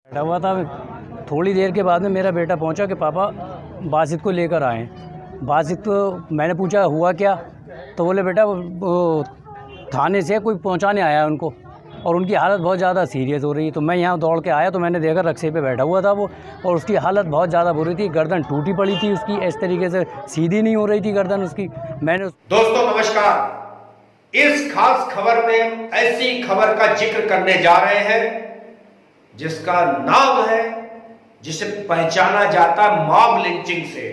बैठा हुआ था। थोड़ी देर के बाद में मेरा बेटा पहुंचा कि पापा बासित को लेकर आए। बासित को मैंने पूछा हुआ क्या, तो बोले बेटा वो थाने से कोई पहुंचाने आया है उनको और उनकी हालत बहुत ज़्यादा सीरियस हो रही है। तो मैं यहाँ दौड़ के आया तो मैंने देखा रक्शे पे बैठा हुआ था वो, और उसकी हालत बहुत ज़्यादा बुरी थी। गर्दन टूटी पड़ी थी उसकी, इस तरीके से सीधी नहीं हो रही थी गर्दन उसकी। दोस्तों नमस्कार, इस खास खबर में ऐसी खबर का जिक्र करने जा रहे हैं जिसका नाम है, जिसे पहचाना जाता मॉब लिंचिंग से।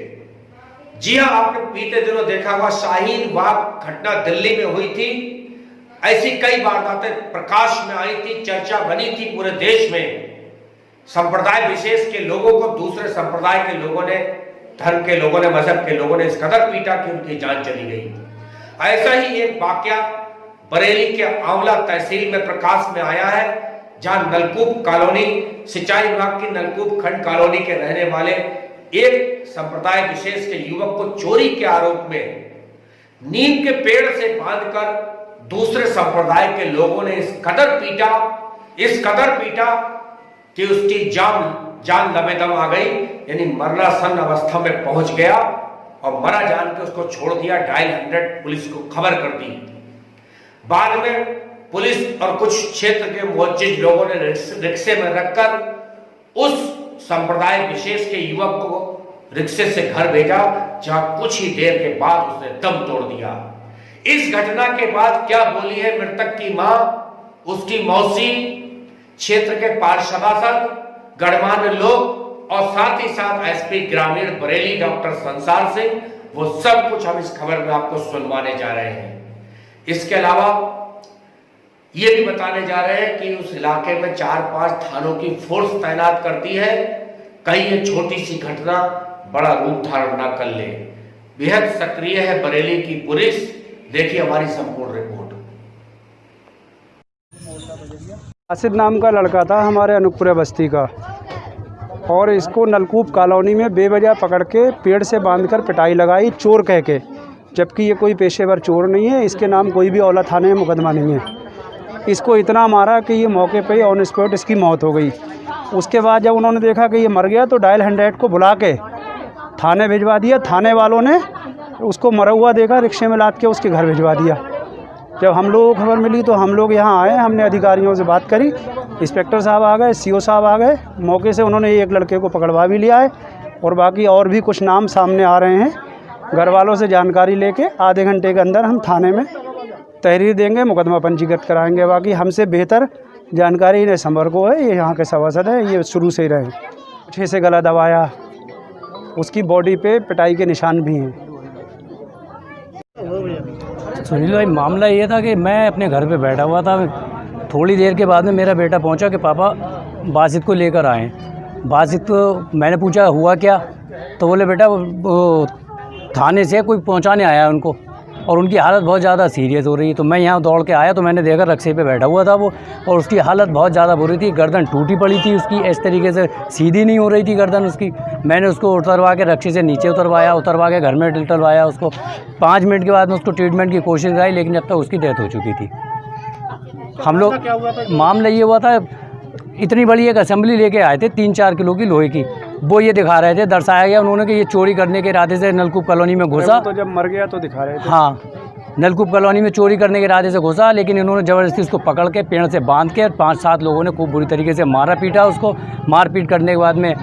जी हां, आपने बीते दिनों देखा हुआ शाहीन बाग घटना दिल्ली में हुई थी। ऐसी कई वारदातें प्रकाश में आई थी, चर्चा बनी थी पूरे देश में। संप्रदाय विशेष के लोगों को दूसरे संप्रदाय के लोगों ने, धर्म के लोगों ने, मजहब के लोगों ने इस कदर पीटा कि उनकी जान चली गई। ऐसा ही एक वाकया बरेली के आंवला तहसील में प्रकाश में आया है, जहां नलकूप कॉलोनी, सिंचाई विभाग की नलकूप खंड कॉलोनी के रहने वाले एक संप्रदाय विशेष के युवक को चोरी के आरोप में नीम के पेड़ से बांधकर दूसरे संप्रदाय के लोगों ने इस कदर पीटा कि उसकी जान लबेदम आ गई, यानी मरणासन अवस्था में पहुंच गया और मरा जान के उसको छोड़ दिया। डायल 100 पुलिस को खबर कर दी। बाद में पुलिस और कुछ क्षेत्र के मुअज्जिज लोगों ने रिक्शे में रखकर उस संप्रदाय विशेष के युवक को रिक्शे से घर भेजा, जहां कुछ ही देर के बाद उसने दम तोड़ दिया। इस घटना के बाद क्या बोली है मृतक की मां, उसकी मौसी, क्षेत्र के पार्षद, गणमान्य लोग और साथ ही साथ एसपी ग्रामीण बरेली डॉक्टर संसार सिंह, वो सब कुछ हम इस खबर में आपको सुनवाने जा रहे हैं। इसके अलावा ये भी बताने जा रहे हैं कि उस इलाके में 4-5 थानों की फोर्स तैनात कर दी है, कहीं ये छोटी सी घटना बड़ा रूप धारण न कर ले। बेहद सक्रिय है बरेली की पुलिस। देखिए हमारी संपूर्ण रिपोर्ट। आसिफ नाम का लड़का था हमारे अनुपुरा बस्ती का, और इसको नलकूप कॉलोनी में बेवजह पकड़ के पेड़ से बांधकर पिटाई लगाई चोर कह के, जबकि ये कोई पेशेवर चोर नहीं है। इसके नाम कोई भी औला थाने में मुकदमा नहीं है। इसको इतना मारा कि ये मौके पे ऑन स्पॉट इसकी मौत हो गई। उसके बाद जब उन्होंने देखा कि ये मर गया तो डायल 100 को बुला के थाने भिजवा दिया। थाने वालों ने उसको मरा हुआ देखा, रिक्शे में लाद के उसके घर भिजवा दिया। जब हम लोगों को खबर मिली तो हम लोग यहाँ आए, हमने अधिकारियों से बात करी। इंस्पेक्टर साहब आ गए, CO साहब आ गए मौके से। उन्होंने एक लड़के को पकड़वा भी लिया है और बाकी और भी कुछ नाम सामने आ रहे हैं। घर वालों से जानकारी लेके आधे घंटे के अंदर हम थाने में तहरीर देंगे, मुकदमा पंजीकृत कराएंगे। बाकी हमसे बेहतर जानकारी इन्हें संपर्क को है, ये यहाँ के सभासद है, ये शुरू से ही रहे। अच्छे से गला दबाया, उसकी बॉडी पे पिटाई के निशान भी हैं। सुनील भाई, मामला ये था कि मैं अपने घर पे बैठा हुआ था। थोड़ी देर के बाद में मेरा बेटा पहुंचा कि पापा बासित को लेकर आए। बासित को मैंने पूछा हुआ क्या, तो बोले बेटा वो थाने से कोई पहुंचाने आया है उनको और उनकी हालत बहुत ज़्यादा सीरियस हो रही है। तो मैं यहाँ दौड़ के आया तो मैंने देखा रक्शे पे बैठा हुआ था वो, और उसकी हालत बहुत ज़्यादा बुरी थी। गर्दन टूटी पड़ी थी उसकी, इस तरीके से सीधी नहीं हो रही थी गर्दन उसकी। मैंने उसको उतरवा के रक्शे से नीचे उतरवा के घर में डलवाया उसको। 5 मिनट के बाद में उसको ट्रीटमेंट की कोशिश कराई, लेकिन अब तक उसकी डेथ हो चुकी थी। हम लोग मामला ये हुआ था, इतनी बड़ी एक असेंबली लेके आए थे 3-4 किलो की लोहे की। वो ये दिखा रहे थे, दर्शाया गया उन्होंने कि ये चोरी करने के इरादे से नलकूप कॉलोनी में घुसा। तो जब मर गया तो दिखा रहे थे। हाँ, नलकूप कॉलोनी में चोरी करने के इरादे से घुसा, लेकिन इन्होंने ज़बरदस्ती उसको पकड़ के पेड़ से बांध के 5-7 लोगों ने खूब बुरी तरीके से मारा पीटा उसको। मारपीट करने के बाद में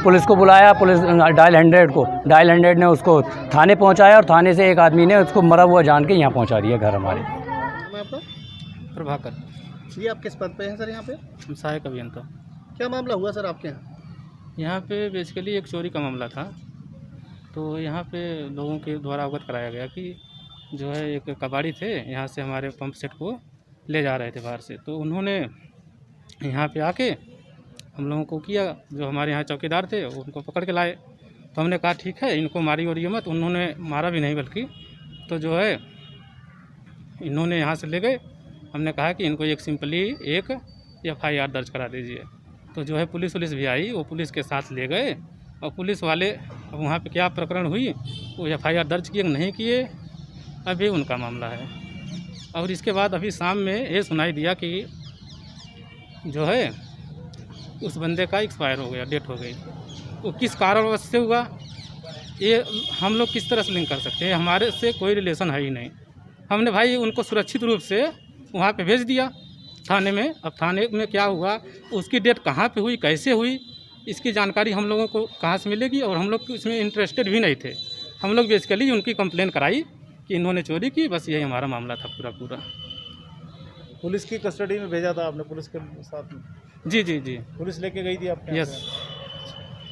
पुलिस को बुलाया। पुलिस डायल 100 ने उसको थाने पहुँचाया और थाने से एक आदमी ने उसको मरा हुआ जान के यहाँ पहुँचा दिया घर हमारे। प्रभाकर ये आप किस पद पे हैं सर यहाँ पे? सहायक अभियंता। क्या मामला हुआ सर आपके यहाँ? यहाँ पे बेसिकली एक चोरी का मामला था। तो यहाँ पे लोगों के द्वारा अवगत कराया गया कि जो है एक कबाड़ी थे, यहाँ से हमारे पंप सेट को ले जा रहे थे बाहर से। तो उन्होंने यहाँ पे आके हम लोगों को किया, जो हमारे यहाँ चौकीदार थे उनको पकड़ के लाए। तो हमने कहा ठीक है, इनको मारी और ये मत। उन्होंने मारा भी नहीं, बल्कि तो जो है इन्होंने यहाँ से ले गए। हमने कहा कि इनको एक सिंपली एक FIR दर्ज करा दीजिए। तो जो है पुलिस भी आई, वो पुलिस के साथ ले गए और पुलिस वाले वहाँ पे क्या प्रकरण हुई, वो FIR दर्ज किए नहीं किए, अभी उनका मामला है। और इसके बाद अभी शाम में ये सुनाई दिया कि जो है उस बंदे का एक्सपायर हो गया, डेथ हो गई। वो किस कारणवश से हुआ ये हम लोग किस तरह से लिंक कर सकते हैं? हमारे से कोई रिलेशन है ही नहीं। हमने भाई उनको सुरक्षित रूप से वहाँ पे भेज दिया थाने में। अब थाने में क्या हुआ, उसकी डेट कहाँ पे हुई, कैसे हुई, इसकी जानकारी हम लोगों को कहाँ से मिलेगी? और हम लोग इसमें इंटरेस्टेड भी नहीं थे। हम लोग बेसिकली उनकी कंप्लेन कराई कि इन्होंने चोरी की, बस यही हमारा मामला था पूरा। पुलिस की कस्टडी में भेजा था आपने, पुलिस के साथ में? जी। पुलिस लेके गई थी आपके? यस।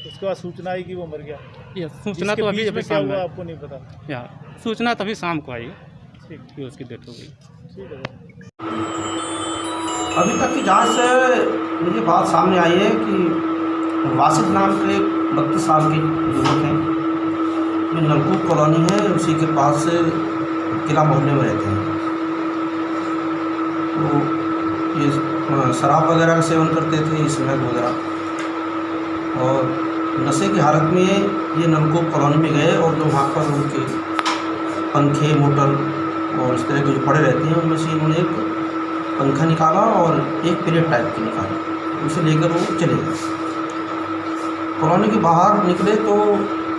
उसके बाद सूचना आई कि वो मर गया? यस, सूचना तो अभी क्या शाम हुआ में, आपको नहीं पता? या सूचना तभी शाम को आई ठीक कि उसकी डेथ हो गई। ठीक है। अभी तक की जांच से मुझे बात सामने आई है कि वासिद नाम के 32 साल के युवक हैं, ये नलकूप कॉलोनी है, उसी के पास से किला मोहल्ले में रहते हैं। तो ये शराब वगैरह का सेवन करते थे, स्मैक वगैरह, और नशे की हालत में ये नलकूप कॉलोनी में गए और जो वहाँ पर उनके पंखे, मोटर और इस तरह के जो पड़े रहते हैं, उनमें से उन्होंने एक पंखा निकाला और एक प्लेट टाइप की निकाली, उसे लेकर वो चले गए। कॉलोनी के बाहर निकले तो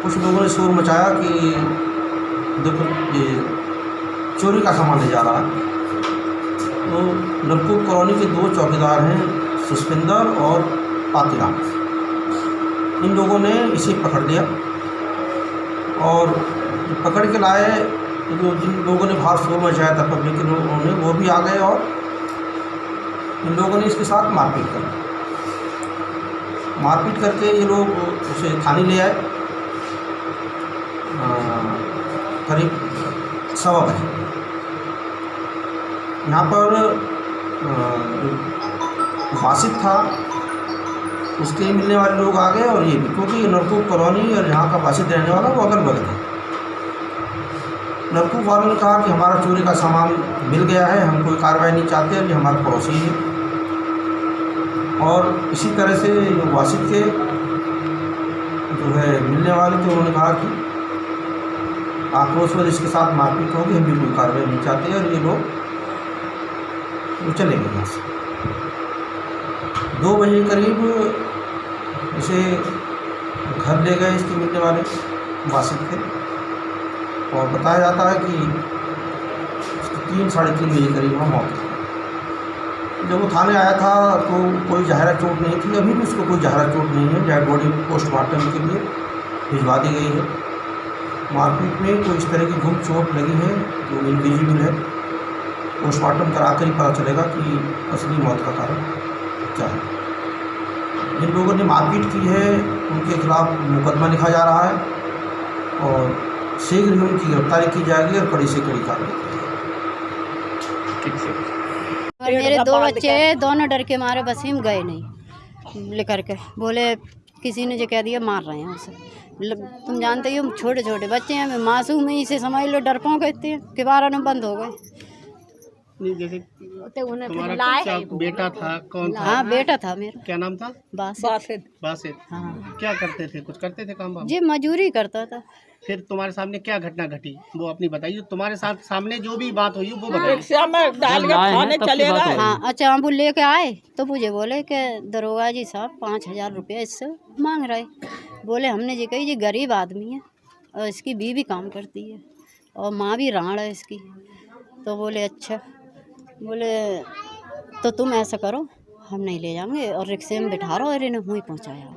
कुछ लोगों ने शोर मचाया कि देखो ये चोरी का सामान ले जा रहा है। तो नलकूप कॉलोनी के 2 चौकीदार हैं, सुष्पिंदर और पातीराम, इन लोगों ने इसे पकड़ लिया और पकड़ के लाए। जो जिन लोगों ने बाहर शोर मचाया था पब्लिक के लोगों ने, वो भी आ गए और इन लोगों ने इसके साथ मारपीट कर मारपीट करके ये लोग उसे थाने ले आए करीब 1:15 बजे। यहाँ पर वासिद था, उसके मिलने वाले लोग आ गए और ये भी, क्योंकि नलकूप कॉलोनी और यहाँ का वासिद रहने वाला वो अगल बगल है। नलकूप वालों ने कहा कि हमारा चोरी का सामान मिल गया है, हम कोई कार्रवाई नहीं चाहते, अभी हमारे पड़ोसी है। और इसी तरह से वासिद के जो है मिलने वाले थे, उन्होंने कहा कि आक्रोश इसके साथ मारपीट होगी, हम भी कोई कार्रवाई नहीं चाहते, और ये लोग वो चले गए यहाँ से। 2 बजे करीब इसे घर ले गए इसके मिलने वाले वासिद के, और बताया जाता है कि 3 साढ़े 3 बजे करीब वहाँ मौत हुई। जब वो थाने आया था तो कोई ज़ाहिरा चोट नहीं थी, अभी भी उसको कोई ज़ाहिरा चोट नहीं है। डेड बॉडी पोस्टमार्टम के लिए भिजवा दी गई है। मारपीट में कोई इस तरह की गुम चोट लगी है जो इनविजिबल है। पोस्टमार्टम करा कर ही पता चलेगा कि असली मौत का कारण क्या है। जिन लोगों ने मारपीट की है उनके खिलाफ मुकदमा लिखा जा रहा है और शीघ्र ही उनकी गिरफ्तारी की जाएगी और कड़ी से कड़ी कार्रवाई की जाएगी। ठीक से। और मेरे 2 बच्चे दोनों डर के मारे बस हम गए नहीं लेकर के, बोले किसी ने जो कह दिया मार रहे हैं उसे। तुम जानते ही हो छोटे छोटे बच्चे हैं, मासूम में इसे समझ लो, डर पाँव कहते हैं कि 12 बंद हो गए। नहीं, जैसे तुम्हारा बेटा था, कौन था? हाँ बेटा था मेरा। क्या नाम था? बासित। हाँ। क्या करते थे, कुछ करते थे काम? जी मजूरी करता था। फिर तुम्हारे सामने क्या घटना घटी वो अपनी बताइए। तुम्हारे साथ सामने जो भी बात हुई वो बताइए। हाँ अच्छा, हम वो लेके आए तो मुझे बोले कि दरोगा जी साहब 5000 रुपया इससे मांग रहे। बोले हमने जी कही जी गरीब आदमी है और इसकी बीवी काम करती है और माँ भी राण है इसकी। तो बोले अच्छा, बोले तो तुम ऐसा करो, हम नहीं ले जाएंगे और रिक्शे में बिठा रहो, और इन्हें हुई पहुँचाया।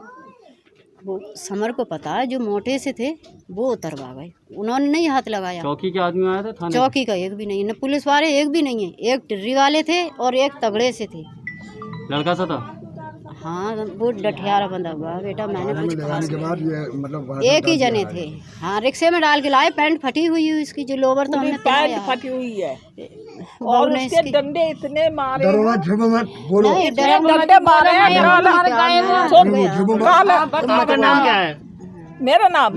वो समर को पता है, जो मोटे से थे वो उतरवा गए, उन्होंने नहीं हाथ लगाया। चौकी के आदमी आया था थाने? चौकी का एक भी नहीं, न पुलिस वाले एक भी नहीं है, एक टिर्री वाले थे और एक तगड़े से थे। लड़का सा था? हाँ वो डठियारा बंधा हुआ बेटा, मैंने कुछ खास मतलब एक ही जने थे। हाँ रिक्शे में डाल के लाए, पैंट फटी हुई है इसकी, जो लोवर तो हमने पैंट फटी हुई है और उसके डंडे इतने मारे, नाम क्या है? मेरा नाम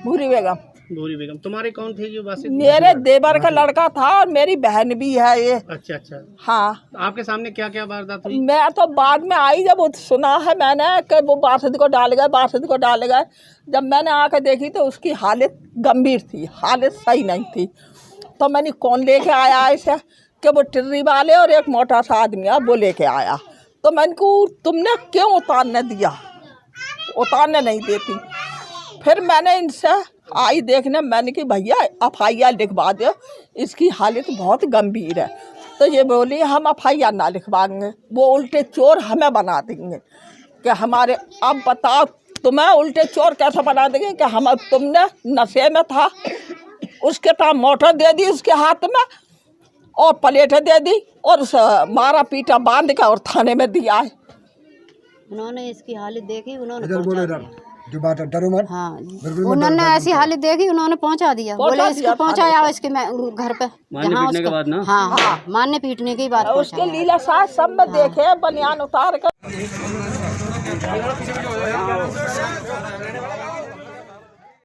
भूरी बेगम। भूरी बेगम। तुम्हारे कौन थे जो वासिद? मेरे देवर का लड़का था और मेरी बहन भी है ये। अच्छा अच्छा। हाँ। आपके सामने क्या क्या वारदात हुई? मैं तो बाद में आई, जब वो सुना है मैंने कि वो बासिद को डाल गए। जब मैंने आकर देखी तो उसकी हालत गंभीर थी, हालत सही नहीं थी। तो मैंने कौन लेके आया ऐसे कि वो टिर्री वाले और एक मोटा सा आदमी है वो लेके आया। तो मैंने को तुमने क्यों उतारने दिया, उतारने नहीं देती। फिर मैंने इनसे आई देखने, मैंने कि भैया FIR लिखवा दो, इसकी हालत बहुत गंभीर है। तो ये बोली हम FIR ना लिखवाएंगे, वो उल्टे चोर हमें बना देंगे कि हमारे। अब बताओ तुम्हें उल्टे चोर कैसे बना देंगे कि हम तुमने नशे में था, उसके पास मोटर दे दी उसके हाथ में और प्लेटें दे दी और उस मारा पीटा बांध के और थाने में दिया है। उन्होंने इसकी हालत देखी, उन्होंने हाँ, उन्होंने ऐसी हालत देखी, उन्होंने पहुंचा दिया, बोले इसको पहुंचाया इसके घर पे, जहाँ उसके बाद ना हाँ मारने पीटने की बात। उसके लीला साज सब में देखे, बनियान उतार कर